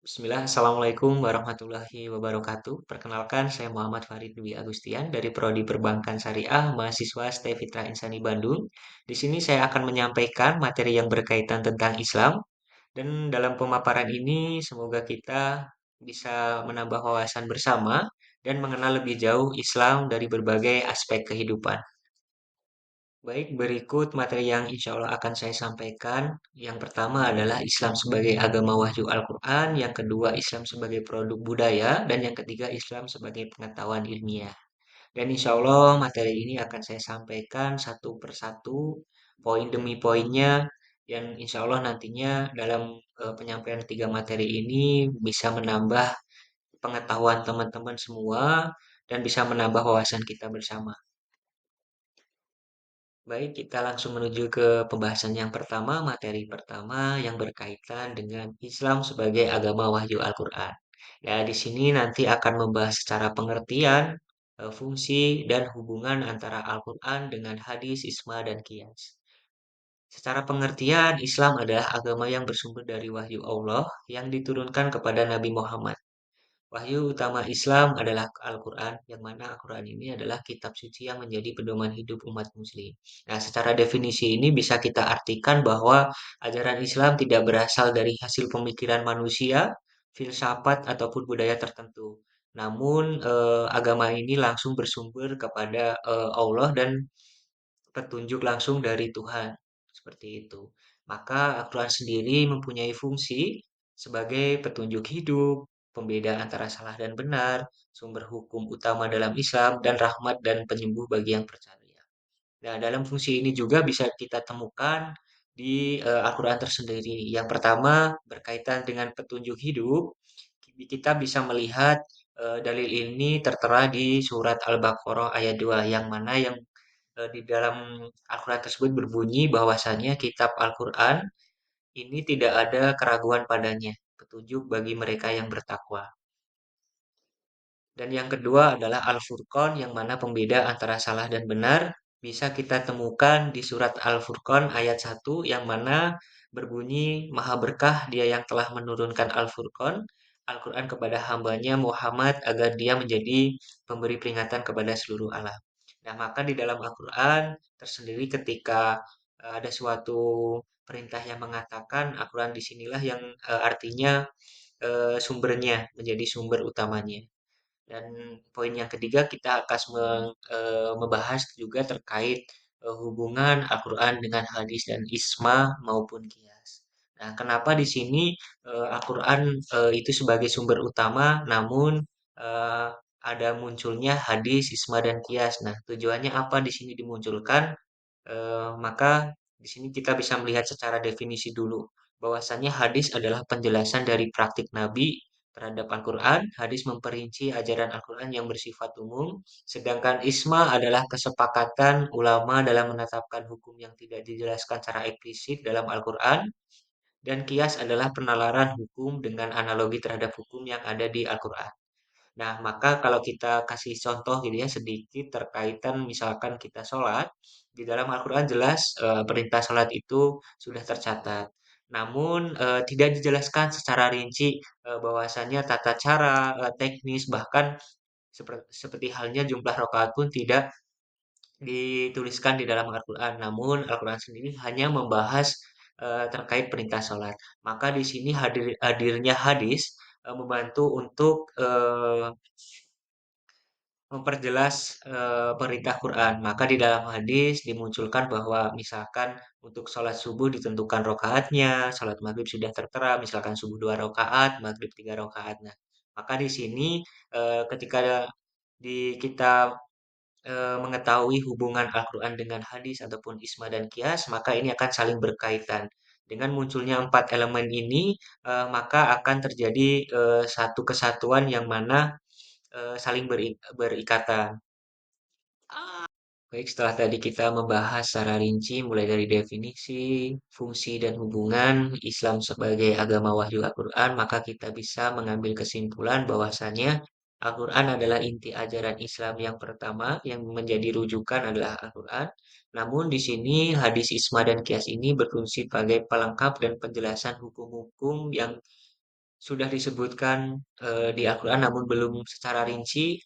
Bismillah, Assalamualaikum warahmatullahi wabarakatuh. Perkenalkan, saya Muhammad Farid Dwi Agustian dari Prodi Perbankan Syariah, mahasiswa STE Fitra Insani Bandung. Di sini saya akan menyampaikan materi yang berkaitan tentang Islam, dan dalam pemaparan ini semoga kita bisa menambah wawasan bersama dan mengenal lebih jauh Islam dari berbagai aspek kehidupan. Baik, berikut materi yang insya Allah akan saya sampaikan. Yang pertama adalah Islam sebagai agama wahyu Al-Quran, yang kedua Islam sebagai produk budaya, dan yang ketiga Islam sebagai pengetahuan ilmiah. Dan insya Allah materi ini akan saya sampaikan satu persatu, poin demi poinnya, dan insya Allah nantinya dalam penyampaian tiga materi ini bisa menambah pengetahuan teman-teman semua dan bisa menambah wawasan kita bersama. Baik, kita langsung menuju ke pembahasan yang pertama, materi pertama yang berkaitan dengan Islam sebagai agama wahyu Al-Quran. Ya, di sini nanti akan membahas secara pengertian, fungsi, dan hubungan antara Al-Quran dengan hadis, isma, dan qiyas. Secara pengertian, Islam adalah agama yang bersumber dari wahyu Allah yang diturunkan kepada Nabi Muhammad. Wahyu utama Islam adalah Al-Quran, yang mana Al-Quran ini adalah kitab suci yang menjadi pedoman hidup umat muslim. Nah, secara definisi ini bisa kita artikan bahwa ajaran Islam tidak berasal dari hasil pemikiran manusia, filsafat, ataupun budaya tertentu. Namun, agama ini langsung bersumber kepada Allah dan petunjuk langsung dari Tuhan. Seperti itu. Maka Al-Quran sendiri mempunyai fungsi sebagai petunjuk hidup, pembeda antara salah dan benar, sumber hukum utama dalam Islam, dan rahmat dan penyembuh bagi yang percaya. Nah, dalam fungsi ini juga bisa kita temukan di Al-Quran tersendiri. Yang pertama, berkaitan dengan petunjuk hidup, kita bisa melihat dalil ini tertera di surat Al-Baqarah ayat 2, yang mana yang di dalam Al-Quran tersebut berbunyi bahwasanya kitab Al-Quran ini tidak ada keraguan padanya, petunjuk bagi mereka yang bertakwa. Dan yang kedua adalah Al-Furqan, yang mana pembeda antara salah dan benar bisa kita temukan di surat Al-Furqan ayat 1, yang mana berbunyi Maha berkah dia yang telah menurunkan Al-Furqan, Al-Quran kepada hambanya Muhammad agar dia menjadi pemberi peringatan kepada seluruh alam. Nah, maka di dalam Al-Quran tersendiri ketika ada suatu perintah yang mengatakan Al-Quran disinilah yang artinya sumbernya, menjadi sumber utamanya. Dan poin yang ketiga kita akan membahas juga terkait hubungan Al-Quran dengan hadis dan isma maupun qiyas. Nah, kenapa di sini Al-Quran itu sebagai sumber utama, namun eh, ada munculnya hadis, isma dan qiyas. Nah, tujuannya apa di sini dimunculkan? Maka di sini kita bisa melihat secara definisi dulu bahwasannya hadis adalah penjelasan dari praktik Nabi terhadap Al-Quran. Hadis memperinci ajaran Al-Quran yang bersifat umum, sedangkan isma adalah kesepakatan ulama dalam menetapkan hukum yang tidak dijelaskan secara eksplisit dalam Al-Quran, dan kias adalah penalaran hukum dengan analogi terhadap hukum yang ada di Al-Quran. Nah, maka kalau kita kasih contoh gitu ya sedikit terkaitan misalkan kita sholat, di dalam Al-Quran jelas perintah sholat itu sudah tercatat. Namun tidak dijelaskan secara rinci bahwasannya tata cara, teknis, bahkan seperti halnya jumlah rakaat pun tidak dituliskan di dalam Al-Quran. Namun Al-Quran sendiri hanya membahas terkait perintah sholat. Maka di sini hadirnya hadis membantu untuk memperjelas perintah Quran. Maka di dalam hadis dimunculkan bahwa misalkan untuk sholat subuh ditentukan rokaatnya, sholat maghrib sudah tertera, misalkan subuh 2 rakaat, maghrib 3 rakaat. Nah, maka di sini ketika kita mengetahui hubungan Al-Quran dengan hadis ataupun isma dan kias, maka ini akan saling berkaitan. Dengan munculnya empat elemen ini, maka akan terjadi satu kesatuan yang mana saling berikatan. Baik, setelah tadi kita membahas secara rinci mulai dari definisi, fungsi, dan hubungan Islam sebagai agama wahyu Al-Quran, maka kita bisa mengambil kesimpulan bahwasannya Al-Quran adalah inti ajaran Islam yang pertama, yang menjadi rujukan adalah Al-Quran. Namun di sini hadis Isma dan Qiyas ini berfungsi sebagai pelengkap dan penjelasan hukum-hukum yang sudah disebutkan di Al-Quran namun belum secara rinci,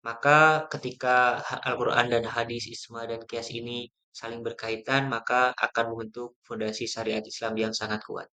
maka ketika Al-Quran dan hadis Isma dan Qiyas ini saling berkaitan, maka akan membentuk fondasi syariat Islam yang sangat kuat.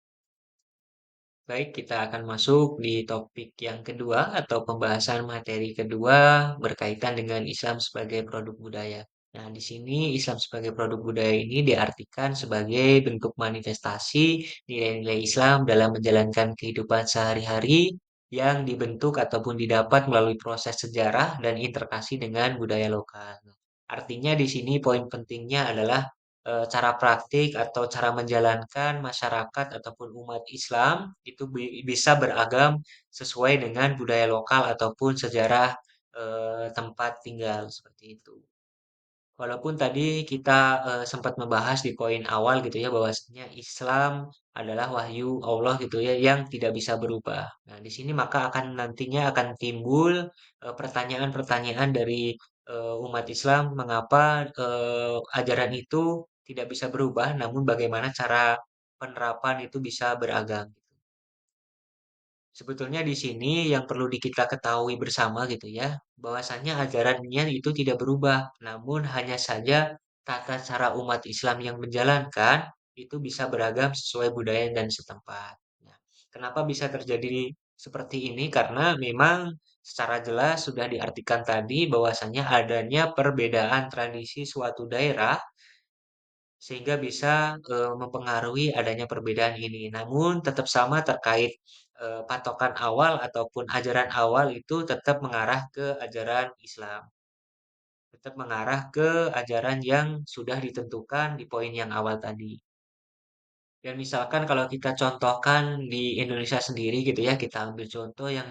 Baik, kita akan masuk di topik yang kedua atau pembahasan materi kedua berkaitan dengan Islam sebagai produk budaya. Nah, di sini Islam sebagai produk budaya ini diartikan sebagai bentuk manifestasi nilai-nilai Islam dalam menjalankan kehidupan sehari-hari yang dibentuk ataupun didapat melalui proses sejarah dan interaksi dengan budaya lokal. Artinya di sini poin pentingnya adalah cara praktik atau cara menjalankan masyarakat ataupun umat Islam itu bisa beragam sesuai dengan budaya lokal ataupun sejarah tempat tinggal seperti itu. Walaupun tadi kita sempat membahas di poin awal gitu ya bahwasanya Islam adalah wahyu Allah gitu ya yang tidak bisa berubah. Nah, di sini maka akan nantinya akan timbul pertanyaan-pertanyaan dari umat Islam mengapa ajaran itu tidak bisa berubah namun bagaimana cara penerapan itu bisa beragam. Sebetulnya di sini yang perlu kita ketahui bersama gitu ya, bahwasannya ajarannya itu tidak berubah, namun hanya saja tata cara umat Islam yang menjalankan itu bisa beragam sesuai budaya dan setempat. Nah, kenapa bisa terjadi seperti ini? Karena memang secara jelas sudah diartikan tadi bahwasannya adanya perbedaan tradisi suatu daerah sehingga bisa mempengaruhi adanya perbedaan ini. Namun tetap sama terkait patokan awal ataupun ajaran awal itu tetap mengarah ke ajaran Islam. Tetap mengarah ke ajaran yang sudah ditentukan di poin yang awal tadi. Dan misalkan kalau kita contohkan di Indonesia sendiri gitu ya, kita ambil contoh yang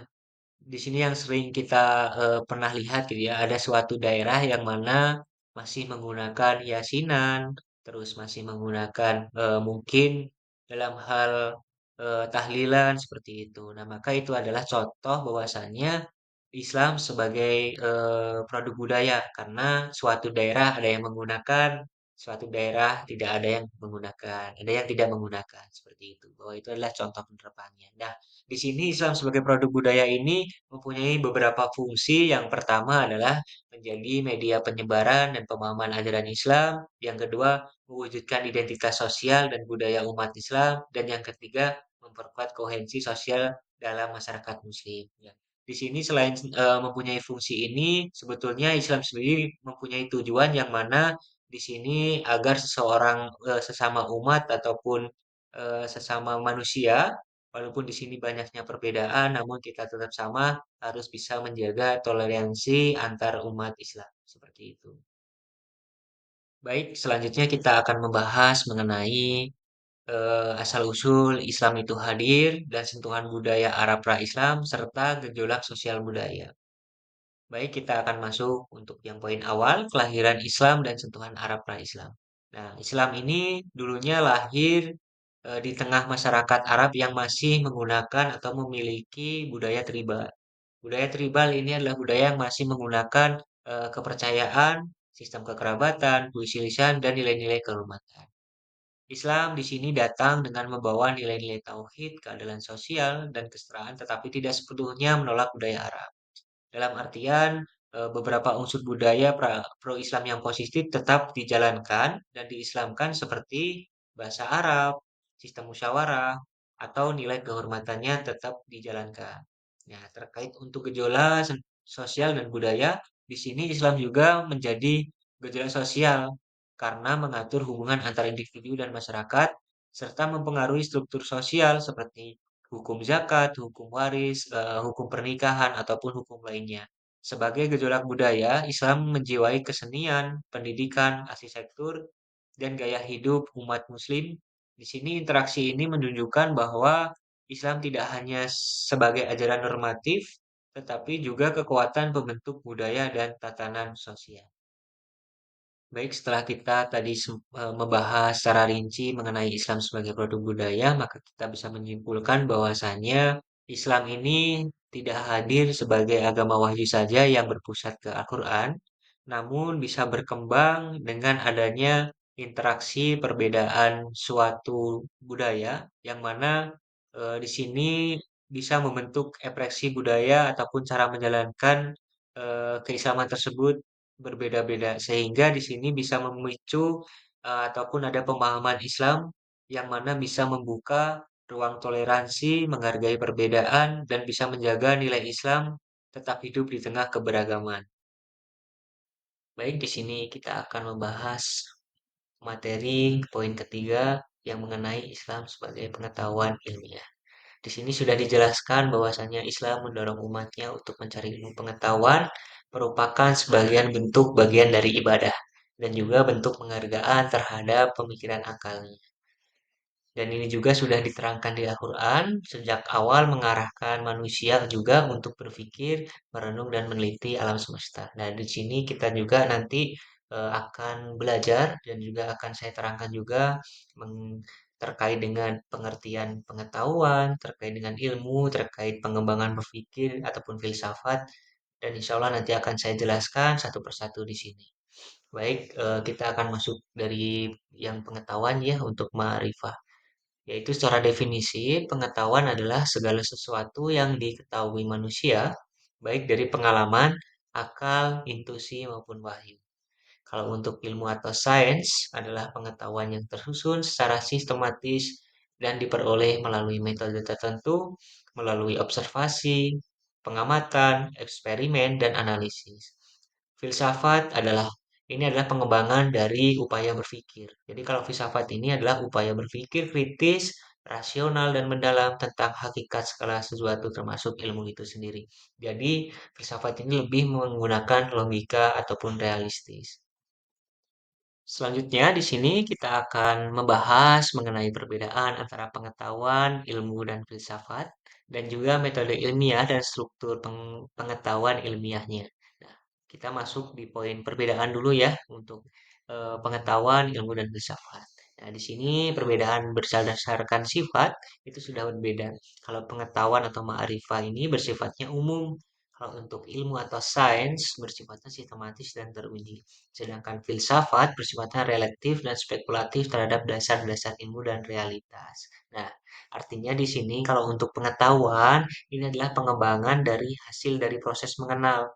di sini yang sering kita pernah lihat gitu ya, ada suatu daerah yang mana masih menggunakan yasinan, terus masih menggunakan mungkin dalam hal tahlilan seperti itu. Nah, maka itu adalah contoh bahwasannya Islam sebagai produk budaya karena suatu daerah ada yang menggunakan, suatu daerah tidak ada yang menggunakan, ada yang tidak menggunakan seperti itu. Bahwa itu adalah contoh penerapannya. Nah, di sini Islam sebagai produk budaya ini mempunyai beberapa fungsi. Yang pertama adalah menjadi media penyebaran dan pemahaman ajaran Islam. Yang kedua, mewujudkan identitas sosial dan budaya umat Islam. Dan yang ketiga, memperkuat koherensi sosial dalam masyarakat Muslim. Ya. Di sini selain mempunyai fungsi ini, sebetulnya Islam sendiri mempunyai tujuan yang mana di sini agar seseorang sesama umat ataupun sesama manusia. Walaupun di sini banyaknya perbedaan, namun kita tetap sama harus bisa menjaga toleransi antar umat Islam. Seperti itu. Baik, selanjutnya kita akan membahas mengenai asal-usul Islam itu hadir dan sentuhan budaya Arab pra-Islam serta gejolak sosial budaya. Baik, kita akan masuk untuk yang poin awal, kelahiran Islam dan sentuhan Arab pra-Islam. Nah, Islam ini dulunya lahir di tengah masyarakat Arab yang masih menggunakan atau memiliki budaya tribal. Budaya tribal ini adalah budaya yang masih menggunakan kepercayaan, sistem kekerabatan, puisi lisan, dan nilai-nilai kehormatan. Islam di sini datang dengan membawa nilai-nilai tauhid, keadilan sosial, dan kesetaraan, tetapi tidak sepenuhnya menolak budaya Arab. Dalam artian, beberapa unsur budaya pro-Islam yang positif tetap dijalankan dan diislamkan seperti bahasa Arab, sistem musyawarah, atau nilai kehormatannya tetap dijalankan. Nah, terkait untuk gejolak sosial dan budaya, di sini Islam juga menjadi gejolak sosial karena mengatur hubungan antara individu dan masyarakat serta mempengaruhi struktur sosial seperti hukum zakat, hukum waris, hukum pernikahan, ataupun hukum lainnya. Sebagai gejolak budaya, Islam menjiwai kesenian, pendidikan, arsitektur, dan gaya hidup umat Muslim. Di sini interaksi ini menunjukkan bahwa Islam tidak hanya sebagai ajaran normatif, tetapi juga kekuatan pembentuk budaya dan tatanan sosial. Baik, setelah kita tadi membahas secara rinci mengenai Islam sebagai produk budaya, maka kita bisa menyimpulkan bahwasannya Islam ini tidak hadir sebagai agama wahyu saja yang berpusat ke Al-Quran, namun bisa berkembang dengan adanya interaksi perbedaan suatu budaya, yang mana di sini bisa membentuk ekspresi budaya ataupun cara menjalankan keislaman tersebut berbeda-beda, sehingga di sini bisa memicu ataupun ada pemahaman Islam yang mana bisa membuka ruang toleransi, menghargai perbedaan, dan bisa menjaga nilai Islam tetap hidup di tengah keberagaman. Baik, di sini kita akan membahas materi poin ketiga yang mengenai Islam sebagai pengetahuan ilmiah. Di sini sudah dijelaskan bahwasanya Islam mendorong umatnya untuk mencari ilmu pengetahuan merupakan sebagian bentuk bagian dari ibadah dan juga bentuk penghargaan terhadap pemikiran akalnya. Dan ini juga sudah diterangkan di Al-Quran sejak awal mengarahkan manusia juga untuk berpikir, merenung, dan meneliti alam semesta. Nah, di sini kita juga nanti akan belajar dan juga akan saya terangkan juga terkait dengan pengertian pengetahuan, terkait dengan ilmu, terkait pengembangan berpikir ataupun filsafat, dan insya Allah nanti akan saya jelaskan satu persatu di sini. Baik, kita akan masuk dari yang pengetahuan ya untuk ma'rifah. Yaitu secara definisi, pengetahuan adalah segala sesuatu yang diketahui manusia, baik dari pengalaman, akal, intuisi, maupun wahyu. Kalau untuk ilmu atau sains adalah pengetahuan yang tersusun secara sistematis dan diperoleh melalui metode tertentu, melalui observasi, pengamatan, eksperimen, dan analisis. Filsafat adalah pengembangan dari upaya berpikir. Jadi kalau filsafat ini adalah upaya berpikir kritis, rasional, dan mendalam tentang hakikat segala sesuatu termasuk ilmu itu sendiri. Jadi filsafat ini lebih menggunakan logika ataupun realistis. Selanjutnya di sini kita akan membahas mengenai perbedaan antara pengetahuan, ilmu, dan filsafat, dan juga metode ilmiah dan struktur pengetahuan ilmiahnya. Nah, kita masuk di poin perbedaan dulu ya untuk pengetahuan, ilmu, dan filsafat. Nah, di sini perbedaan berdasarkan sifat itu sudah berbeda. Kalau pengetahuan atau ma'rifah ini bersifatnya umum. Kalau untuk ilmu atau sains bersifatnya sistematis dan teruji. Sedangkan filsafat bersifatnya relatif dan spekulatif terhadap dasar-dasar ilmu dan realitas. Nah, artinya di sini kalau untuk pengetahuan, ini adalah pengembangan dari hasil dari proses mengenal,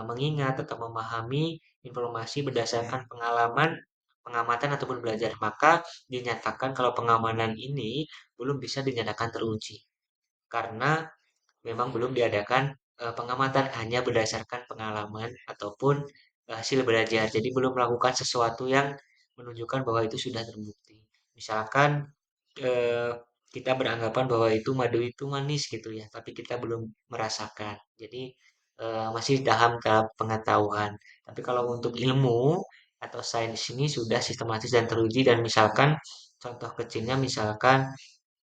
mengingat atau memahami informasi berdasarkan pengalaman, pengamatan ataupun belajar. Maka dinyatakan kalau pengamanan ini belum bisa dinyatakan teruji. Karena memang belum diadakan pengamatan hanya berdasarkan pengalaman ataupun hasil belajar. Jadi belum melakukan sesuatu yang menunjukkan bahwa itu sudah terbukti. Misalkan eh, kita beranggapan bahwa itu madu itu manis gitu ya, tapi kita belum merasakan. Jadi masih dalam tahap pengetahuan. Tapi kalau untuk ilmu atau sains ini sudah sistematis dan teruji dan misalkan contoh kecilnya misalkan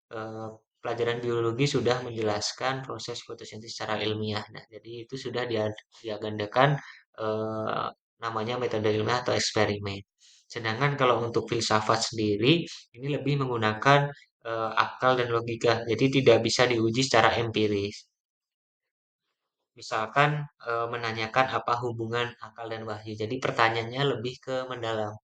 eh, pelajaran biologi sudah menjelaskan proses fotosintesis secara ilmiah. Nah, jadi itu sudah diagendakan eh, namanya metode ilmiah atau eksperimen. Sedangkan kalau untuk filsafat sendiri, ini lebih menggunakan akal dan logika. Jadi tidak bisa diuji secara empiris. Misalkan menanyakan apa hubungan akal dan wahyu. Jadi pertanyaannya lebih ke mendalam.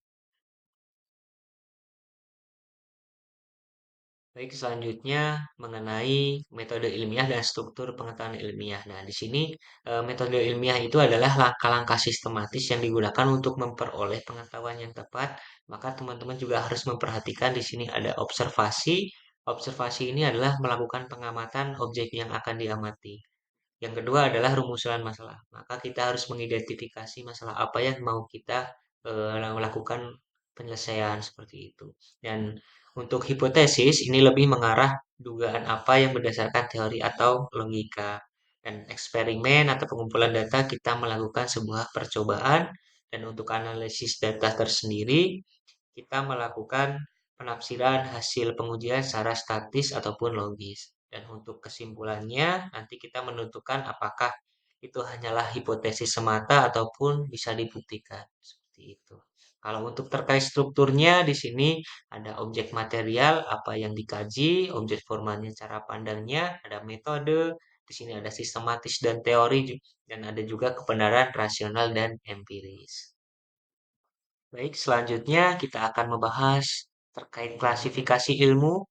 Baik, selanjutnya mengenai metode ilmiah dan struktur pengetahuan ilmiah. Nah, di sini metode ilmiah itu adalah langkah-langkah sistematis yang digunakan untuk memperoleh pengetahuan yang tepat. Maka teman-teman juga harus memperhatikan di sini ada observasi. Observasi ini adalah melakukan pengamatan objek yang akan diamati. Yang kedua adalah rumusan masalah. Maka kita harus mengidentifikasi masalah apa yang mau kita lakukan penyelesaian seperti itu. Dan untuk hipotesis ini lebih mengarah dugaan apa yang berdasarkan teori atau logika. Dan eksperimen atau pengumpulan data kita melakukan sebuah percobaan dan untuk analisis data tersendiri kita melakukan penafsiran hasil pengujian secara statis ataupun logis. Dan untuk kesimpulannya, nanti kita menentukan apakah itu hanyalah hipotesis semata ataupun bisa dibuktikan. Seperti itu. Kalau untuk terkait strukturnya, di sini ada objek material, apa yang dikaji, objek formalnya, cara pandangnya, ada metode, di sini ada sistematis dan teori, dan ada juga kebenaran rasional dan empiris. Baik, selanjutnya kita akan membahas terkait klasifikasi ilmu.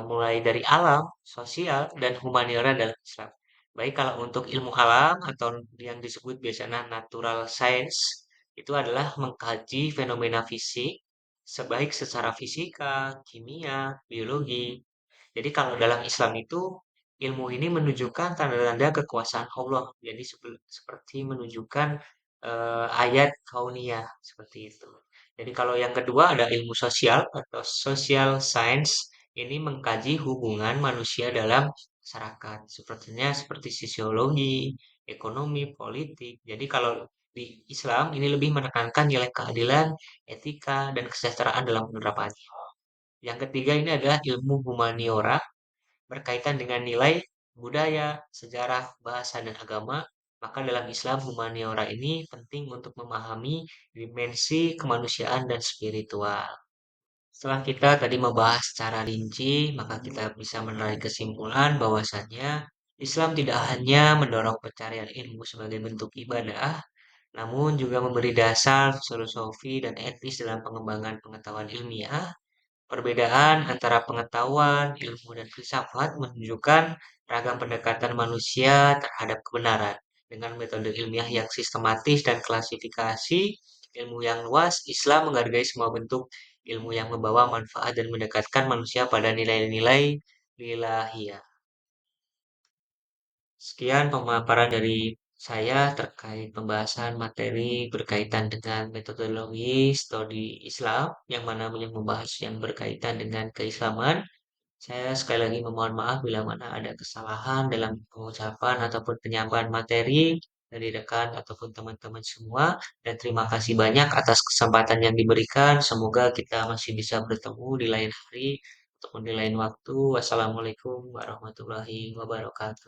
mulai dari alam, sosial, dan humaniora dalam Islam. Baik kalau untuk ilmu alam atau yang disebut biasanya natural science, itu adalah mengkaji fenomena fisik, sebaik secara fisika, kimia, biologi. Jadi kalau dalam Islam itu ilmu ini menunjukkan tanda-tanda kekuasaan Allah. Jadi seperti menunjukkan ayat kauniyah seperti itu. Jadi kalau yang kedua ada ilmu sosial atau social science, ini mengkaji hubungan manusia dalam masyarakat. Sepertinya seperti sosiologi, ekonomi, politik. Jadi kalau di Islam ini lebih menekankan nilai keadilan, etika, dan kesejahteraan dalam penerapannya. Yang ketiga ini adalah ilmu humaniora berkaitan dengan nilai budaya, sejarah, bahasa, dan agama. Maka dalam Islam humaniora ini penting untuk memahami dimensi kemanusiaan dan spiritual. Setelah kita tadi membahas secara rinci, maka kita bisa menarik kesimpulan bahwasannya Islam tidak hanya mendorong pencarian ilmu sebagai bentuk ibadah, namun juga memberi dasar filosofi dan etis dalam pengembangan pengetahuan ilmiah. Perbedaan antara pengetahuan, ilmu, dan filsafat menunjukkan ragam pendekatan manusia terhadap kebenaran. Dengan metode ilmiah yang sistematis dan klasifikasi ilmu yang luas, Islam menghargai semua bentuk ilmu yang membawa manfaat dan mendekatkan manusia pada nilai-nilai ilahiyah. Sekian pemaparan dari saya terkait pembahasan materi berkaitan dengan metodologi studi Islam, yang mana yang membahas yang berkaitan dengan keislaman. Saya sekali lagi memohon maaf bila mana ada kesalahan dalam pengucapan ataupun penyampaian materi dari rekan ataupun teman-teman semua. Dan terima kasih banyak atas kesempatan yang diberikan. Semoga kita masih bisa bertemu di lain hari ataupun di lain waktu. Wassalamualaikum warahmatullahi wabarakatuh.